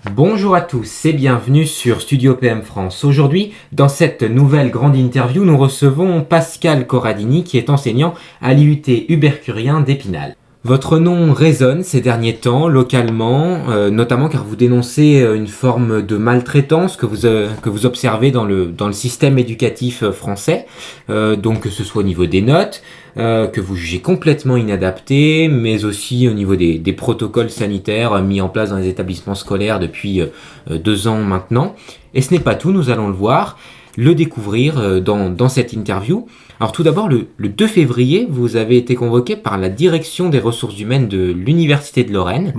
Bonjour à tous et bienvenue sur Studio PM France. Aujourd'hui, dans cette nouvelle grande interview, nous recevons Pascal Corradini qui est enseignant à l'IUT Hubert Curien d'Épinal. Votre nom résonne ces derniers temps localement, notamment car vous dénoncez une forme de maltraitance que vous observez dans le système éducatif français, donc que ce soit au niveau des notes, que vous jugez complètement inadapté, mais aussi au niveau des protocoles sanitaires mis en place dans les établissements scolaires depuis 2 ans maintenant. Et ce n'est pas tout, nous allons le voir, le découvrir dans cette interview. Alors tout d'abord, le 2 février, vous avez été convoqué par la direction des ressources humaines de l'Université de Lorraine.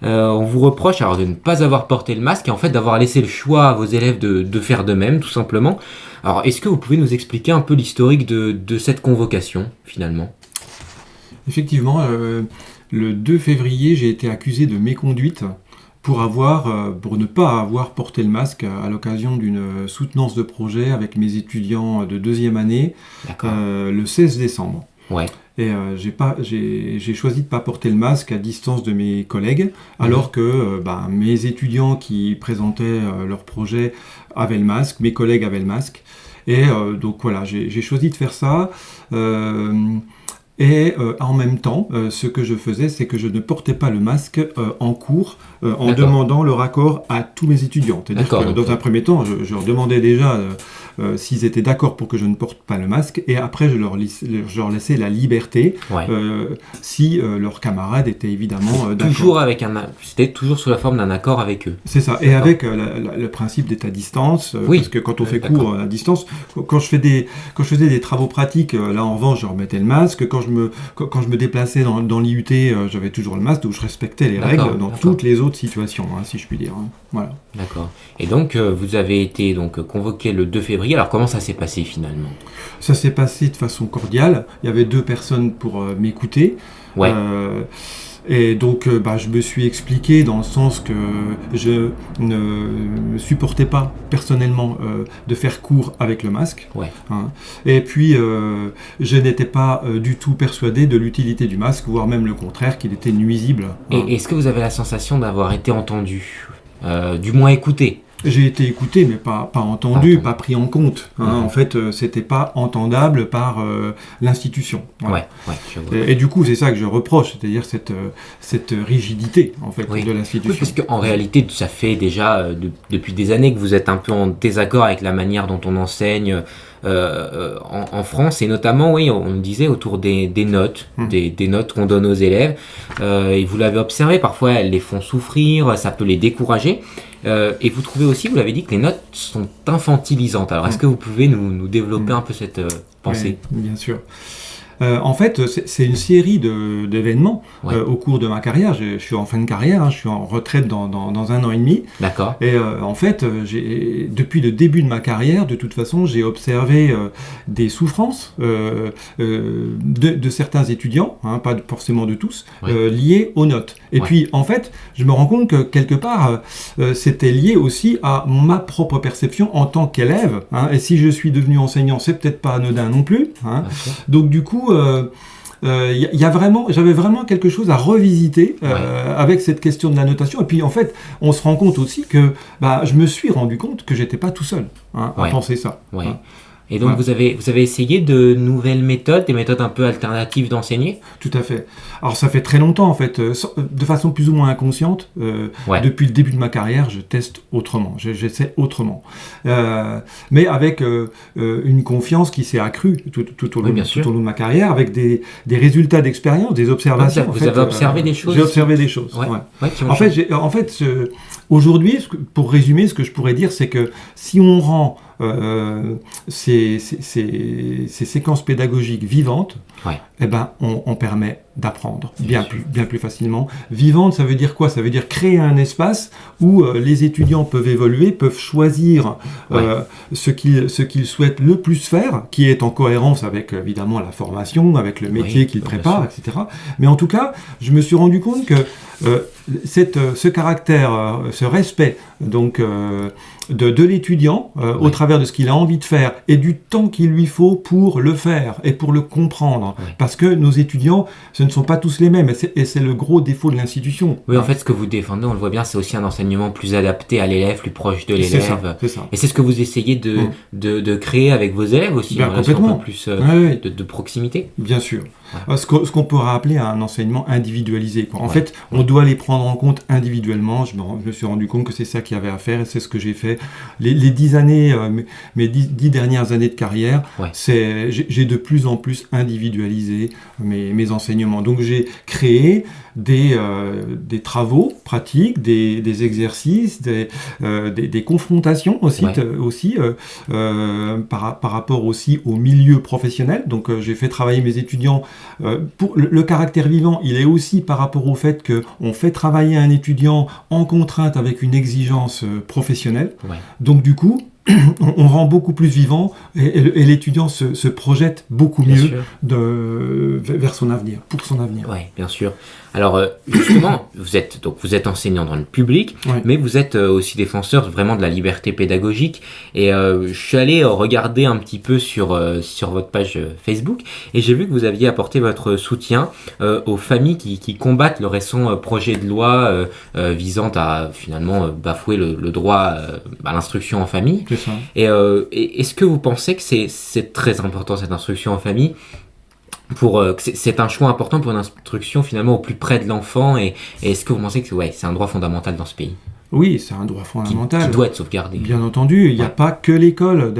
On vous reproche alors de ne pas avoir porté le masque et en fait d'avoir laissé le choix à vos élèves de faire de même, tout simplement. Alors est-ce que vous pouvez nous expliquer un peu l'historique de cette convocation, finalement ? Effectivement, le 2 février, j'ai été accusé de méconduite pour ne pas avoir porté le masque à l'occasion d'une soutenance de projet avec mes étudiants de 2e année, le 16 décembre. Ouais. Et j'ai choisi de ne pas porter le masque à distance de mes collègues, alors que mes étudiants qui présentaient leur projet avaient le masque, mes collègues avaient le masque. Et donc voilà, j'ai choisi de faire ça. En même temps, ce que je faisais, c'est que je ne portais pas le masque en cours, en demandant leur accord à tous mes étudiants. C'est-à-dire que dans un premier temps, je leur demandais déjà s'ils étaient d'accord pour que je ne porte pas le masque, et après je leur laissais la liberté, si leurs camarades étaient évidemment d'accord. C'était toujours sous la forme d'un accord avec eux. C'est ça, et avec le principe d'être à distance, parce que quand on fait cours à distance, quand je faisais des travaux pratiques, là en revanche je remettais le masque, quand je me déplaçais dans l'IUT, j'avais toujours le masque, donc je respectais les règles dans toutes les autres situations, si je puis dire. Voilà. D'accord. Et donc, vous avez été convoqué le 2 février. Alors, comment ça s'est passé finalement ? Ça s'est passé de façon cordiale. Il y avait 2 personnes pour m'écouter. Ouais. Et donc, je me suis expliqué dans le sens que je ne supportais pas personnellement de faire cours avec le masque. Ouais. Et puis, je n'étais pas du tout persuadé de l'utilité du masque, voire même le contraire, qu'il était nuisible. Et est-ce que vous avez la sensation d'avoir été entendu ? Du moins écouté. J'ai été écouté, mais pas entendu, pas pris en compte. En fait, c'était pas entendable par l'institution. Voilà. Et du coup, c'est ça que je reproche, c'est-à-dire cette rigidité en fait de l'institution. Oui, parce qu'en réalité, ça fait déjà depuis des années que vous êtes un peu en désaccord avec la manière dont on enseigne en France, et notamment, on me disait autour des notes, des notes qu'on donne aux élèves. Et vous l'avez observé, parfois elles les font souffrir, ça peut les décourager. Et vous trouvez aussi, vous l'avez dit, que les notes sont infantilisantes. Alors, est-ce que vous pouvez nous développer un peu cette pensée ? Oui, bien sûr. En fait, c'est une série d'événements au cours de ma carrière. Je suis en fin de carrière, je suis en retraite dans 1 an et demi. D'accord. Et en fait, depuis le début de ma carrière, de toute façon, j'ai observé des souffrances de certains étudiants, pas forcément de tous, liées aux notes. Et puis, en fait, je me rends compte que quelque part, c'était lié aussi à ma propre perception en tant qu'élève. Et si je suis devenu enseignant, c'est peut-être pas anodin non plus. Donc, du coup, j'avais vraiment quelque chose à revisiter avec cette question de la notation. Et puis en fait, on se rend compte aussi que je me suis rendu compte que j'étais pas tout seul à penser ça. Et donc vous avez essayé de nouvelles méthodes, des méthodes un peu alternatives d'enseigner ? Tout à fait. Alors ça fait très longtemps en fait, de façon plus ou moins inconsciente, depuis le début de ma carrière, je teste autrement, j'essaie autrement. Mais avec une confiance qui s'est accrue tout au long de ma carrière, avec des résultats d'expérience, des observations. Vous avez observé des choses ? J'ai observé des choses, En fait, aujourd'hui, pour résumer, ce que je pourrais dire, c'est que si on rend ces séquences pédagogiques vivantes, on permet d'apprendre bien plus facilement. Vivante, ça veut dire quoi ? Ça veut dire créer un espace où les étudiants peuvent évoluer, peuvent choisir ce qu'ils souhaitent le plus faire, qui est en cohérence avec évidemment la formation, avec le métier qu'ils préparent, etc. Mais en tout cas, je me suis rendu compte que ce caractère, ce respect donc de l'étudiant au travers de ce qu'il a envie de faire et du temps qu'il lui faut pour le faire et pour le comprendre apprendre. Parce que nos étudiants, ce ne sont pas tous les mêmes, et c'est le gros défaut de l'institution. Oui, en fait, ce que vous défendez, on le voit bien, c'est aussi un enseignement plus adapté à l'élève, plus proche de l'élève. C'est ça. Et c'est ce que vous essayez de créer avec vos élèves aussi, bien, complètement. Un peu plus de proximité. Bien sûr. Ouais. Ce qu'on pourrait appeler un enseignement individualisé, quoi. En fait, on doit les prendre en compte individuellement. Je me suis rendu compte que c'est ça qu'il y avait à faire, et c'est ce que j'ai fait. Les 10 années, mes 10 dernières années de carrière, j'ai de plus en plus individualisé mes enseignements. Donc j'ai créé des travaux pratiques, des exercices, des confrontations aussi, par rapport aussi au milieu professionnel. Donc j'ai fait travailler mes étudiants. Pour le caractère vivant, il est aussi par rapport au fait qu'on fait travailler un étudiant en contrainte avec une exigence professionnelle. Donc du coup, on rend beaucoup plus vivant, et l'étudiant se projette beaucoup mieux vers son avenir, pour son avenir. Oui, bien sûr. Alors justement, vous êtes enseignant dans le public, mais vous êtes aussi défenseur vraiment de la liberté pédagogique. Et je suis allé regarder un petit peu sur votre page Facebook, et j'ai vu que vous aviez apporté votre soutien aux familles qui combattent le récent projet de loi visant à finalement bafouer le droit à l'instruction en famille. C'est ça. Et est-ce que vous pensez que c'est très important, cette instruction en famille, que c'est un choix important pour une instruction finalement au plus près de l'enfant, et est-ce que vous pensez que c'est un droit fondamental dans ce pays ? Oui, c'est un droit fondamental. Qui doit être sauvegardé. Bien entendu, il n'y a pas que l'école.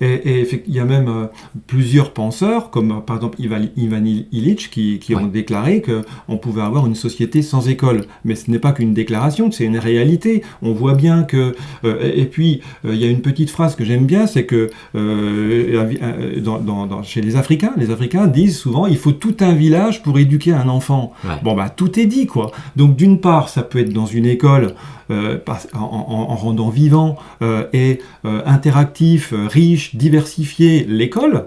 Et il y a même plusieurs penseurs, comme par exemple Ivan Illich, qui ont déclaré qu'on pouvait avoir une société sans école. Mais ce n'est pas qu'une déclaration, c'est une réalité. On voit bien que... et puis, il y a une petite phrase que j'aime bien, c'est que chez les Africains disent souvent, il faut tout un village pour éduquer un enfant. Bon, tout est dit, quoi. Donc, d'une part, ça peut être dans une école... en rendant vivant et interactif, riche, diversifié l'école,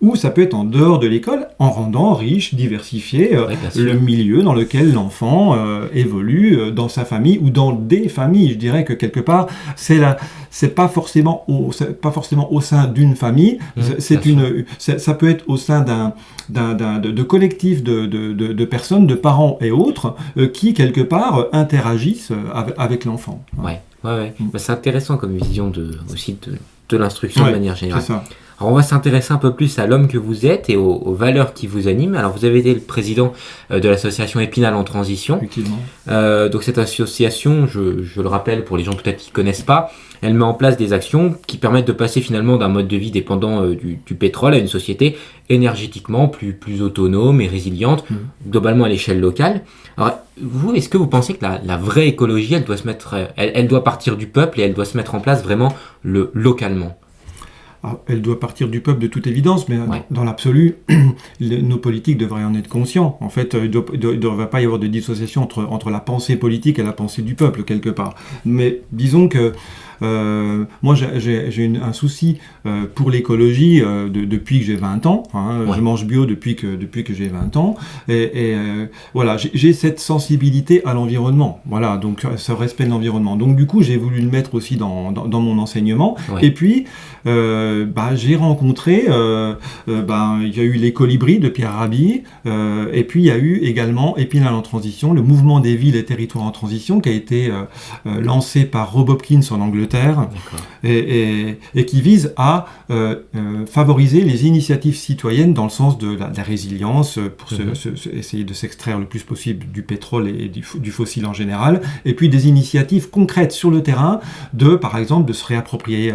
ou ça peut être en dehors de l'école, en rendant riche, diversifié le milieu dans lequel l'enfant évolue, dans sa famille ou dans des familles. Je dirais que quelque part, c'est pas forcément au sein d'une famille, ça peut être au sein de collectifs de personnes, de parents et autres, qui quelque part interagissent avec l'enfant. C'est intéressant comme vision aussi de l'instruction de manière générale. C'est ça. Alors on va s'intéresser un peu plus à l'homme que vous êtes et aux valeurs qui vous animent. Alors vous avez été le président de l'association Épinal en transition. Effectivement. Donc cette association, je le rappelle pour les gens peut-être qui ne connaissent pas, elle met en place des actions qui permettent de passer finalement d'un mode de vie dépendant du pétrole à une société énergétiquement plus autonome et résiliente, globalement à l'échelle locale. Alors vous, est-ce que vous pensez que la vraie écologie, elle doit partir du peuple et elle doit se mettre en place vraiment localement ? Alors, elle doit partir du peuple de toute évidence, mais dans l'absolu, nos politiques devraient en être conscients. En fait, il ne devrait pas y avoir de dissociation entre la pensée politique et la pensée du peuple, quelque part. Mais disons que moi, j'ai un souci pour l'écologie depuis que j'ai 20 ans. Je mange bio depuis que j'ai 20 ans. Et voilà, j'ai cette sensibilité à l'environnement. Voilà, donc ce respect de l'environnement. Donc du coup, j'ai voulu le mettre aussi dans mon enseignement. Et puis, j'ai rencontré, il y a eu les Colibris de Pierre Rabhi, et puis il y a eu également Épinal en transition, le mouvement des villes et territoires en transition, qui a été lancé par Rob Hopkins en Angleterre, et qui vise à favoriser les initiatives citoyennes dans le sens de la résilience, pour essayer de s'extraire le plus possible du pétrole et du fossile en général, et puis des initiatives concrètes sur le terrain, par exemple, de se réapproprier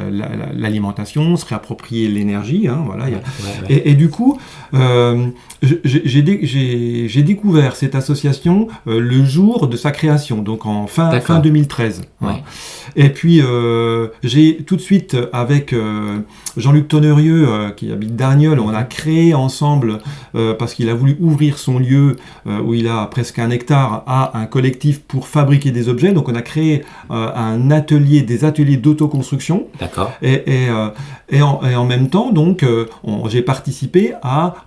l'alimentation, se réapproprier l'énergie, Et du coup, j'ai découvert cette association le jour de sa création, donc en fin 2013. Et puis, j'ai tout de suite, avec Jean-Luc Tonnerieux, qui habite Darnieulles, on a créé ensemble, parce qu'il a voulu ouvrir son lieu, où il a presque 1 hectare, à un collectif pour fabriquer des objets. Donc on a créé des ateliers d'autoconstruction. D'accord. Et en même temps, donc, j'ai participé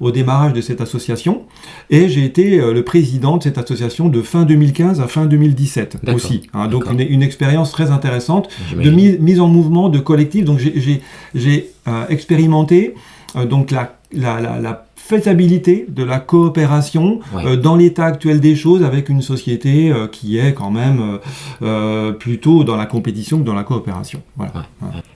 au démarrage de cette association, et j'ai été le président de cette association de fin 2015 à fin 2017 aussi. Donc une expérience très intéressante de mise en mouvement de collectif. Donc j'ai expérimenté donc la faisabilité de la coopération dans l'état actuel des choses avec une société qui est quand même plutôt dans la compétition que dans la coopération. Voilà.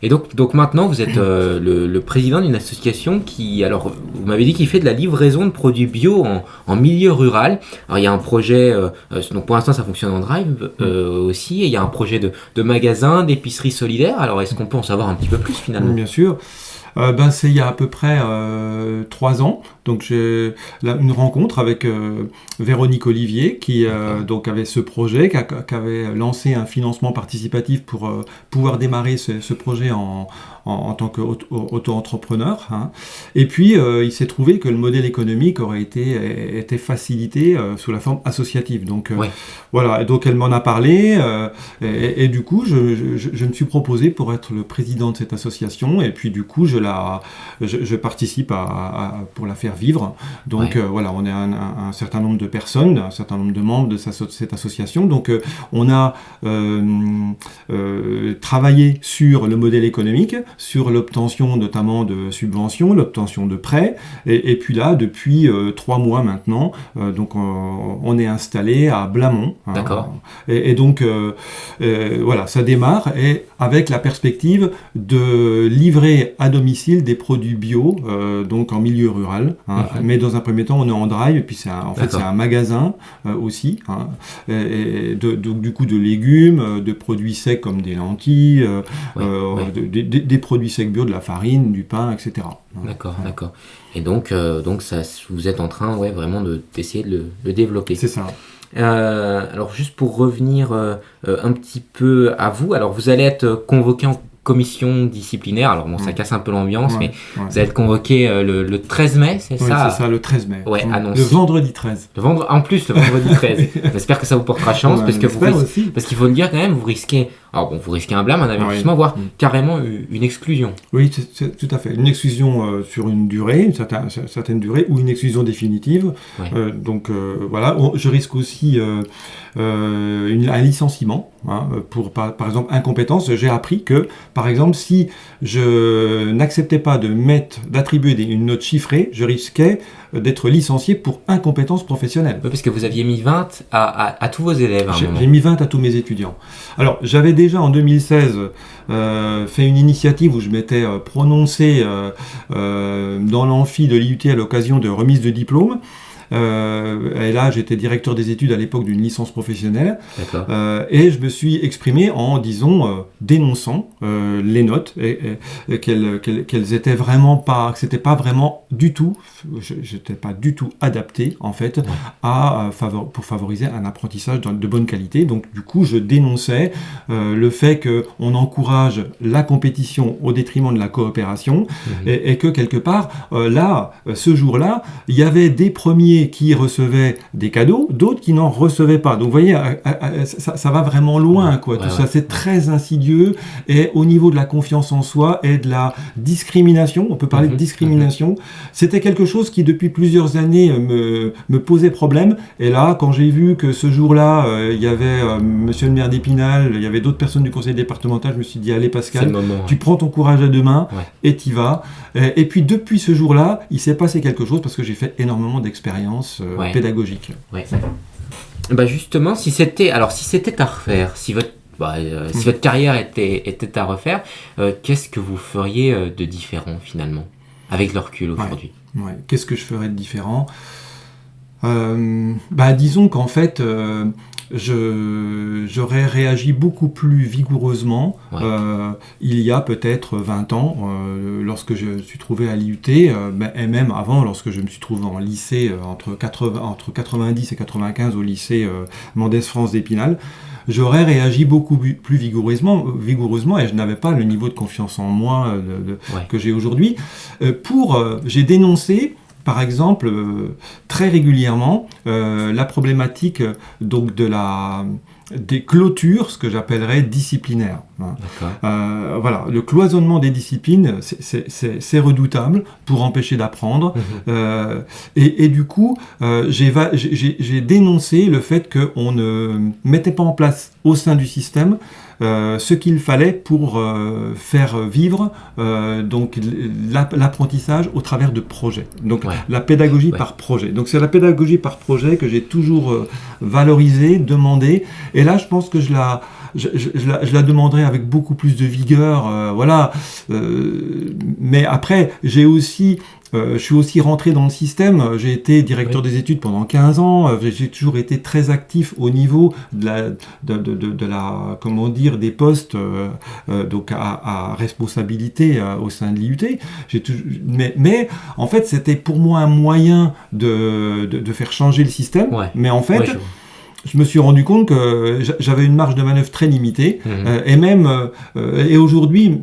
Et donc maintenant, vous êtes le président d'une association qui, alors, vous m'avez dit qu'il fait de la livraison de produits bio en milieu rural. Alors, il y a un projet, donc pour l'instant, ça fonctionne en drive aussi, et il y a un projet de magasin, d'épicerie solidaire. Alors, est-ce qu'on peut en savoir un petit peu plus finalement ? Bien sûr. C'est il y a à peu près 3 ans. Donc j'ai une rencontre avec Véronique Olivier qui donc avait ce projet, qui avait lancé un financement participatif pour pouvoir démarrer ce projet en tant qu'auto-entrepreneur. Et puis il s'est trouvé que le modèle économique aurait été facilité sous la forme associative. Donc voilà, donc elle m'en a parlé et du coup je me suis proposé pour être le président de cette association et puis du coup je participe pour la faire vivre. Donc voilà, on est un certain nombre de personnes, un certain nombre de membres de cette association. Donc on a travaillé sur le modèle économique, sur l'obtention notamment de subventions, l'obtention de prêts. Et puis là, depuis 3 mois maintenant, donc on est installé à Blamont. D'accord. Et donc voilà, ça démarre et avec la perspective de livrer à domicile des produits bio, donc en milieu rural. Mais dans un premier temps, on est en drive, et puis c'est un magasin aussi, donc du coup de légumes, de produits secs comme des lentilles, des produits secs bio, de la farine, du pain, etc. D'accord. Et donc ça, vous êtes en train vraiment d'essayer de le développer. C'est ça. Alors juste pour revenir un petit peu à vous, alors vous allez être convoqué en commission disciplinaire, alors bon ça casse un peu l'ambiance, mais vous allez être convoqué le 13 mai, c'est ça ? C'est ça, le 13 mai. Annoncé. Le vendredi 13. En plus, le vendredi 13. J'espère que ça vous portera chance, parce qu'il faut le dire quand même, vous risquez un blâme, un avertissement, voire carrément une exclusion. Oui, c'est tout à fait. Une exclusion sur une durée, une certaine durée, ou une exclusion définitive. Donc voilà, je risque aussi un licenciement pour, par exemple, incompétence. J'ai appris que, par exemple, si je n'acceptais pas d'attribuer une note chiffrée, je risquais d'être licencié pour incompétence professionnelle. Parce que vous aviez mis 20 à tous vos élèves à un moment. J'ai mis 20 à tous mes étudiants. Alors, j'avais déjà en 2016 fait une initiative où je m'étais prononcé dans l'amphi de l'IUT à l'occasion de remise de diplôme. Et là, j'étais directeur des études à l'époque d'une licence professionnelle. Et je me suis exprimé en dénonçant les notes et qu'elles étaient vraiment pas, que c'était pas vraiment du tout, j'étais pas du tout adapté en fait pour favoriser un apprentissage de bonne qualité. Donc du coup, je dénonçais le fait qu'on encourage la compétition au détriment de la coopération et que quelque part ce jour-là, il y avait des premiers qui recevaient des cadeaux, d'autres qui n'en recevaient pas. Donc vous voyez, ça va vraiment loin, quoi. Tout ça, c'est très insidieux. Et au niveau de la confiance en soi et de la discrimination, on peut parler de discrimination, c'était quelque chose qui depuis plusieurs années me posait problème. Et là, quand j'ai vu que ce jour-là, il y avait monsieur le maire d'Épinal, il y avait d'autres personnes du conseil départemental, je me suis dit, allez Pascal, tu prends ton courage à deux mains et t'y vas. Et puis depuis ce jour-là, il s'est passé quelque chose parce que j'ai fait énormément d'expériences pédagogiques. Justement, si c'était à refaire, si votre carrière était à refaire, qu'est-ce que vous feriez de différent finalement, avec le recul aujourd'hui ? Qu'est-ce que je ferais de différent ? Disons qu'en fait, j'aurais réagi beaucoup plus vigoureusement il y a peut-être 20 ans, lorsque je me suis trouvé à l'IUT, et même avant, lorsque je me suis trouvé en lycée, entre 90 et 95 au lycée Mendès France d'Épinal. J'aurais réagi beaucoup plus vigoureusement et je n'avais pas le niveau de confiance en moi que j'ai aujourd'hui. J'ai dénoncé par exemple, très régulièrement, la problématique donc des clôtures, ce que j'appellerais disciplinaires. Voilà, le cloisonnement des disciplines, c'est redoutable pour empêcher d'apprendre. Et du coup, j'ai dénoncé le fait qu'on ne mettait pas en place au sein du système ce qu'il fallait pour faire vivre donc l'apprentissage au travers de projets. Donc la pédagogie par projet. Donc c'est la pédagogie par projet que j'ai toujours valorisée, demandée. Et là, je pense que je la demanderai avec beaucoup plus de vigueur. Voilà. Mais après, je suis aussi rentré dans le système, j'ai été directeur des études pendant 15 ans, j'ai toujours été très actif au niveau de la comment dire, des postes donc à responsabilité au sein de l'IUT. Mais en fait, c'était pour moi un moyen de faire changer le système, mais en fait... je me suis rendu compte que j'avais une marge de manœuvre très limitée, et aujourd'hui,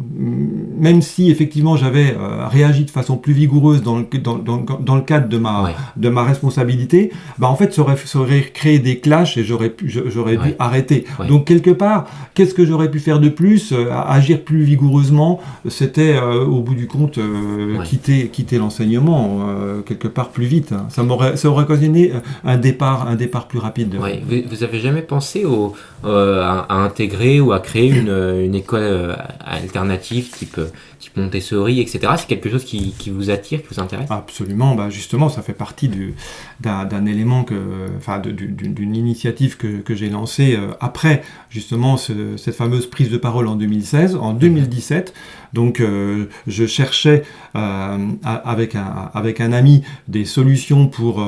même si effectivement j'avais réagi de façon plus vigoureuse dans le cadre de ma responsabilité, en fait ça aurait créé des clashs et j'aurais dû arrêter. Donc quelque part, qu'est-ce que j'aurais pu faire de plus, agir plus vigoureusement, c'était au bout du compte quitter l'enseignement quelque part plus vite. Ça aurait occasionné un départ plus rapide. Vous avez jamais pensé à intégrer ou à créer une école alternative type Montessori, etc. C'est quelque chose qui vous attire, qui vous intéresse ? Absolument. Justement, ça fait partie d'un élément d'une initiative que j'ai lancée après justement cette fameuse prise de parole en 2016. En 2017, donc je cherchais avec un ami des solutions pour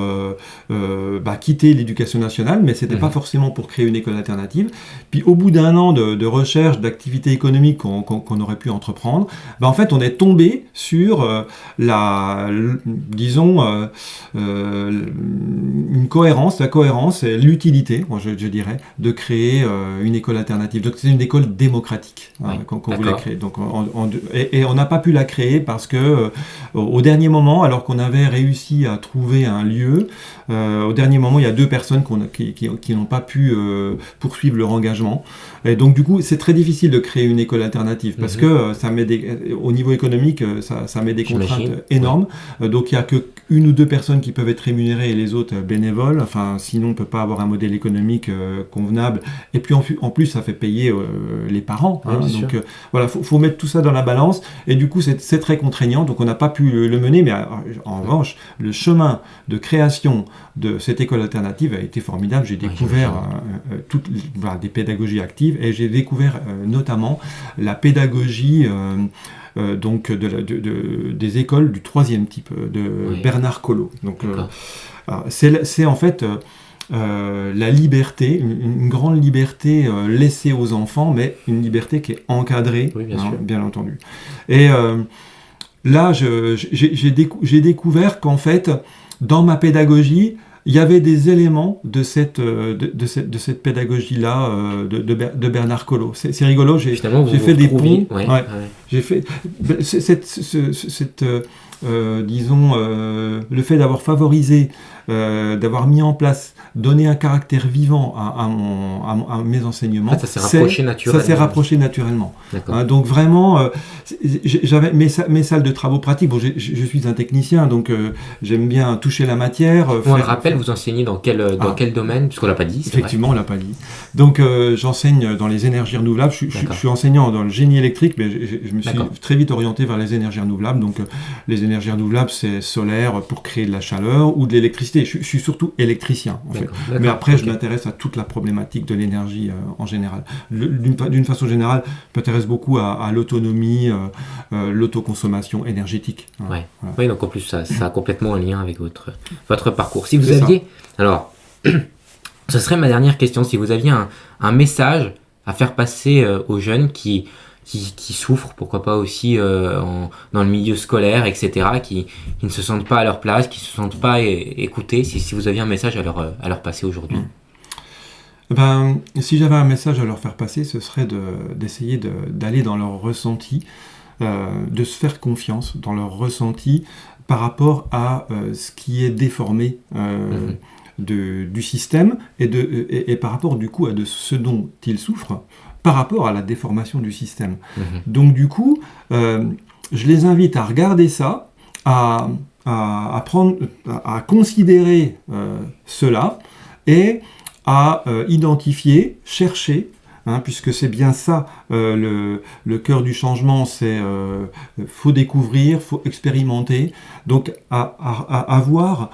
quitter l'éducation nationale, mais c'était pas forcément pour créer une école alternative. Puis au bout d'un an de recherche, d'activités économiques qu'on aurait pu entreprendre, en fait on est tombé sur une cohérence, la cohérence et l'utilité, je dirais, de créer une école alternative. Donc c'est une école démocratique qu'on voulait créer. Donc et on n'a pas pu la créer parce que au dernier moment, alors qu'on avait réussi à trouver un lieu, au dernier moment, il y a 2 personnes qui n'ont pas pu poursuivre leur engagement. Et donc du coup, c'est très difficile de créer une école alternative parce que ça met au niveau économique, ça met des contraintes énormes. Donc il n'y a que 1 ou 2 personnes qui peuvent être rémunérées et les autres bénévoles. Enfin, sinon on ne peut pas avoir un modèle économique convenable. Et puis en plus, ça fait payer les parents. Donc voilà, faut mettre tout ça dans la balance. Et du coup, c'est très contraignant. Donc on n'a pas pu le mener. Mais en revanche, le chemin de création de cette école alternative a été formidable. J'ai découvert des pédagogies actives et j'ai découvert notamment la pédagogie donc des écoles du 3e type de Bernard Collot. Donc c'est en fait la liberté, une grande liberté laissée aux enfants, mais une liberté qui est encadrée, bien entendu. Et là, j'ai découvert qu'en fait, dans ma pédagogie, il y avait des éléments de cette pédagogie-là de Bernard Collot. C'est rigolo, j'ai fait des ponts. J'ai fait le fait d'avoir favorisé, d'avoir mis en place, donné un caractère vivant à mes enseignements. Ça s'est rapproché naturellement. Ça s'est rapproché naturellement. Donc vraiment, j'avais mes salles de travaux pratiques. Bon, je suis un technicien, donc j'aime bien toucher la matière. On le rappelle, vous enseignez dans quel domaine, puisqu'on l'a pas dit. Effectivement, on l'a pas dit. Donc j'enseigne dans les énergies renouvelables. Je suis enseignant dans le génie électrique, mais je me suis très vite orienté vers les énergies renouvelables. Donc les énergies renouvelables, c'est solaire pour créer de la chaleur ou de l'électricité. Je suis surtout électricien, en fait. Mais après, je m'intéresse à toute la problématique de l'énergie en général. D'une façon générale, je m'intéresse beaucoup à l'autonomie, l'autoconsommation énergétique. Oui, donc en plus, ça a complètement un lien avec votre parcours. Si vous aviez... Alors, ce serait ma dernière question. Si vous aviez un message à faire passer aux jeunes qui souffrent, pourquoi pas aussi dans le milieu scolaire, etc., qui ne se sentent pas à leur place, qui ne se sentent pas écoutés, si vous aviez un message à leur passer aujourd'hui. Si j'avais un message à leur faire passer, ce serait d'essayer d'aller dans leur ressenti, de se faire confiance dans leur ressenti par rapport à ce qui est déformé du système et par rapport du coup à ce dont ils souffrent, par rapport à la déformation du système. Donc du coup, je les invite à regarder ça, à considérer cela et à identifier, chercher puisque c'est bien ça, le cœur du changement, c'est faut découvrir, faut expérimenter, donc à avoir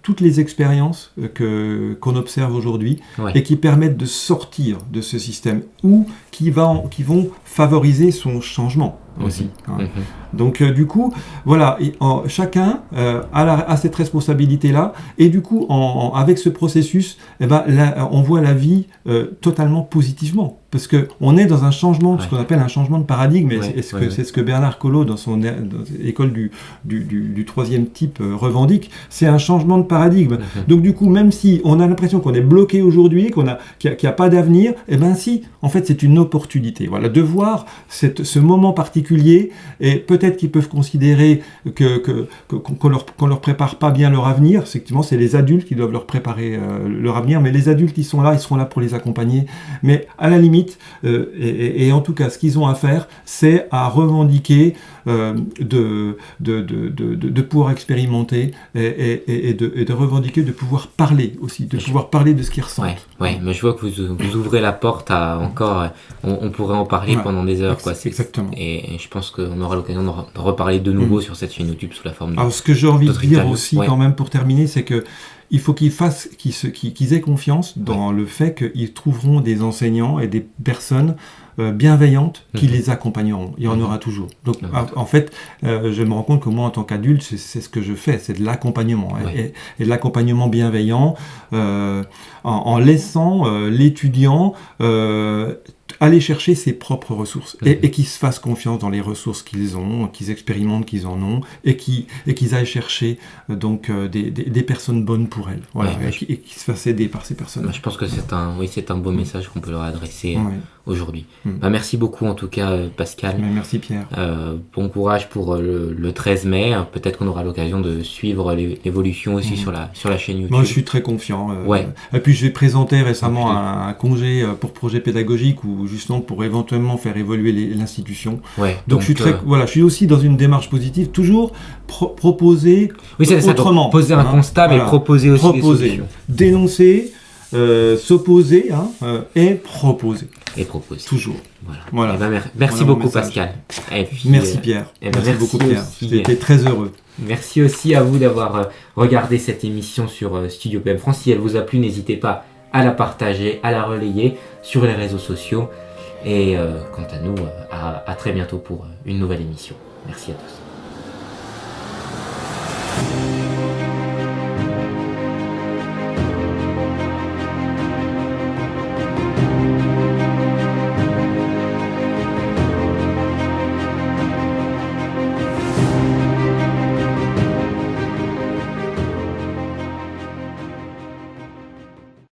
toutes les expériences qu'on observe aujourd'hui et qui permettent de sortir de ce système ou qui vont favoriser son changement aussi. Donc du coup, voilà, chacun a cette responsabilité-là, et du coup, avec ce processus, là, on voit la vie totalement positivement, parce qu'on est dans un changement, ce qu'on appelle un changement de paradigme, c'est ce que Bernard Collot, dans son école du troisième type, revendique, c'est un changement de paradigme. Donc du coup, même si on a l'impression qu'on est bloqué aujourd'hui, qu'il n'y a pas d'avenir, si, en fait, c'est une opportunité. Voilà, de voir ce moment particulier, et peut-être qu'ils peuvent considérer qu'on leur prépare pas bien leur avenir. Effectivement, c'est les adultes qui doivent leur préparer leur avenir, mais les adultes, ils seront là pour les accompagner. Mais à la limite, et en tout cas, ce qu'ils ont à faire, c'est à revendiquer de pouvoir expérimenter et de revendiquer de pouvoir parler aussi, pouvoir parler de ce qu'ils ressentent. Ouais, mais je vois que vous ouvrez la porte à encore... On pourrait en parler pendant des heures. Exactement. Et je pense qu'on aura l'occasion de reparler de nouveau sur cette chaîne YouTube sous la forme de... Alors, ce que j'ai envie de dire aussi, quand même, pour terminer, c'est que il faut qu'ils aient confiance dans le fait qu'ils trouveront des enseignants et des personnes bienveillantes qui les accompagneront. Il y en aura toujours. Donc, en fait, je me rends compte que moi, en tant qu'adulte, c'est ce que je fais, c'est de l'accompagnement. Et de l'accompagnement bienveillant, en laissant l'étudiant aller chercher ses propres ressources et qu'ils se fassent confiance dans les ressources qu'ils ont, qu'ils expérimentent qu'ils en ont et qu'ils aillent chercher des personnes bonnes pour elles, et qu'ils se fassent aider par ces personnes. Je pense que c'est un beau message qu'on peut leur adresser aujourd'hui. Merci beaucoup en tout cas, Pascal. Merci Pierre. Bon courage pour le 13 mai. Peut-être qu'on aura l'occasion de suivre l'évolution aussi sur la chaîne YouTube. Moi je suis très confiant. Et puis j'ai présenté récemment un congé pour projet pédagogique ou justement pour éventuellement faire évoluer l'institution. Donc je suis aussi dans une démarche positive, toujours proposer autrement. Poser un constat, mais proposer aussi des solutions. Dénoncer, s'opposer et proposer. Toujours. Voilà. Merci beaucoup Pascal. Merci Pierre. Merci beaucoup Pierre. J'étais très heureux. Merci aussi à vous d'avoir regardé cette émission sur Studio PM France. Si elle vous a plu, n'hésitez pas à la partager, à la relayer sur les réseaux sociaux. Et quant à nous, à très bientôt pour une nouvelle émission. Merci à tous.